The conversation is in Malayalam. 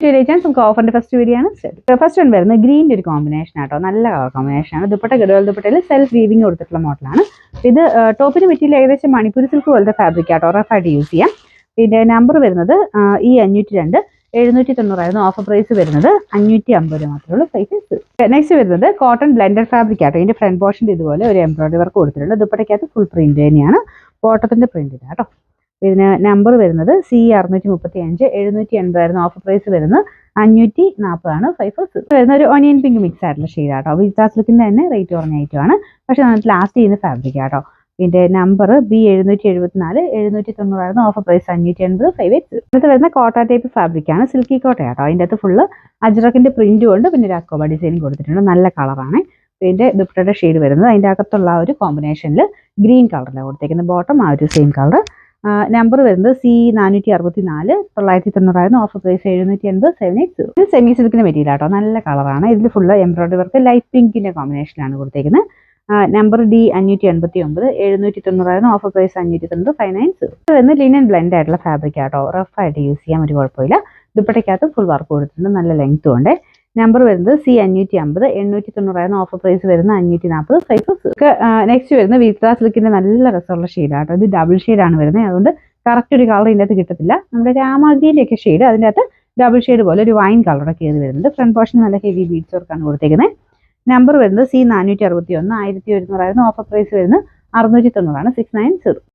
നമുക്ക് ഓഫറിന്റെ ഫസ്റ്റ് വീഡിയോ ആണ്. ഫസ്റ്റ് വൺ വരുന്നത് ഗ്രീൻ്റെ ഒരു കോമ്പിനേഷൻ ആട്ടോ. നല്ല കളർ കോമ്പിനേഷൻ ആണ്. ദുപ്പട്ട ഗഡോൾ ദുപ്പട്ടയിൽ സെൽഫ് വീവിങ് കൊടുത്തിട്ടുള്ള മോഡലാണ്. ഇത് ടോപ്പിന് മെറ്റീരിയൽ ഏകദേശം മണിപ്പൂരി സിൽക്ക് പോലത്തെ ഫാബ്രിക് ആട്ടോ. റഫായിട്ട് യൂസ് ചെയ്യാം. പിന്നെ നമ്പർ വരുന്നത് ഈ 502 790 ഓഫർ പ്രൈസ് വരുന്നത് 550 മാത്രമേ ഉള്ളൂ. നെക്സ്റ്റ് വരുന്നത് കോട്ടൺ ബ്ലെൻഡഡ് ഫാബ്രിക് ആട്ടോ. ഇതിന്റെ ഫ്രണ്ട് പോർഷൻ്റെ ഇതുപോലെ ഒരു എംബ്രോയിഡറി വർക്ക് കൊടുത്തിട്ടുണ്ട്. ദുപ്പട്ടയ്ക്കകത്ത് ഫുൾ പ്രിന്റ് തന്നെയാണ്. ബോട്ടത്തിന്റെ പ്രിന്റ് ആട്ടോ. ഇതിന് നമ്പർ വരുന്നത് C 635 780 ഓഫർ പ്രൈസ് വരുന്നത് 540 540. വരുന്ന ഒരു ഓണിയൻ പിങ്ക് മിക്സ് ആയിട്ടുള്ള ഷെയ്ഡ് ആട്ടോ. വിത്താ സിൽക്കിന്റെ തന്നെ റേറ്റ് കുറഞ്ഞ ഐറ്റമാണ്. പക്ഷെ നമുക്ക് ലാസ്റ്റ് ചെയ്യുന്ന ഫാബ്രിക് ആട്ടോ. ഇതിന്റെ നമ്പർ B 774 790 ഓഫർ പ്രൈസ് 580 580. അടുത്ത് വരുന്ന കോട്ട ടൈപ്പ് ഫാബ്രിക് ആണ്. സിൽക്കി കോട്ട ആട്ടോ. അതിൻ്റെ അകത്ത് ഫുള്ള് അജ്രക്കിന്റെ പ്രിന്റും ഉണ്ട്. പിന്നെ ഒരു അക്കോബ ഡിസൈനും കൊടുത്തിട്ടുണ്ട്. നല്ല കളറാണ്. ഇതിന്റെ ദുപ്പട്ടയുടെ ഷെയ്ഡ് വരുന്നത് അതിൻ്റെ അകത്തുള്ള ഒരു കോമ്പിനേഷനിൽ ഗ്രീൻ കളറിലാണ് കൊടുത്തേക്കുന്നത്. ബോട്ടം ആ ഒരു സെയിം കളർ. നമ്പർ വരുന്നത് C 464 990 ഓഫർ പ്രൈസ് 780 780. ഇത് സെമി സിൽക്കിന്റെ മെറ്റീരിയൽ ആട്ടോ. നല്ല കളറാണ്. ഇതിൽ ഫുള്ള് എംബ്രോയിഡറി വർക്ക് ലൈറ്റ് പിങ്കിന്റെ കോമ്പിനേഷനാണ് കൊടുത്തേക്കുന്നത്. Number D 589 790 offer price 590 590. ഇത് വരുന്നത് ലിനൻ ബ്ലെൻഡ് ആയിട്ടുള്ള ഫാബ്രിക് ആട്ടോ. റഫായിട്ട് യൂസ് ചെയ്യാൻ ഒരു കുഴപ്പമില്ല. ദുപ്പട്ടയ്ക്കകത്ത് ഫുൾ വർക്ക് കൊടുത്തിട്ടുണ്ട്. നല്ല ലെങ്ത്തും ഉണ്ട്. നമ്പർ വരുന്നത് C 550 890 ഓഫർ പ്രൈസ് വരുന്നത് 540 540. നെക്സ്റ്റ് വരുന്നത് വിത്താ സിൽക്കിന്റെ നല്ല രസമുള്ള ഷെയ്ഡാട്ടോ. ഇത് ഡബിൾ ഷെയ്ഡാണ് വരുന്നത്. അതുകൊണ്ട് കറക്റ്റ് ഒരു കളർ ഇതിൻ്റെ അകത്ത് കിട്ടത്തില്ല. നമ്മുടെ രാമാഗ്രിയുടെ ഒക്കെ ഷെയ്ഡ് അതിൻ്റെ അകത്ത് ഡബിൾ ഷെയ്ഡ് പോലെ ഒരു വൈൻ കളറൊക്കെ കയറി വരുന്നുണ്ട്. ഫ്രണ്ട് പോർഷൻ നല്ല ഹെവി ബീഡ്സ് വർക്കാണ് കൊടുത്തേക്കുന്നത്. നമ്പർ വരുന്നത് C 461 1100 ഓഫർ പ്രൈസ് വരുന്നത് 690 690.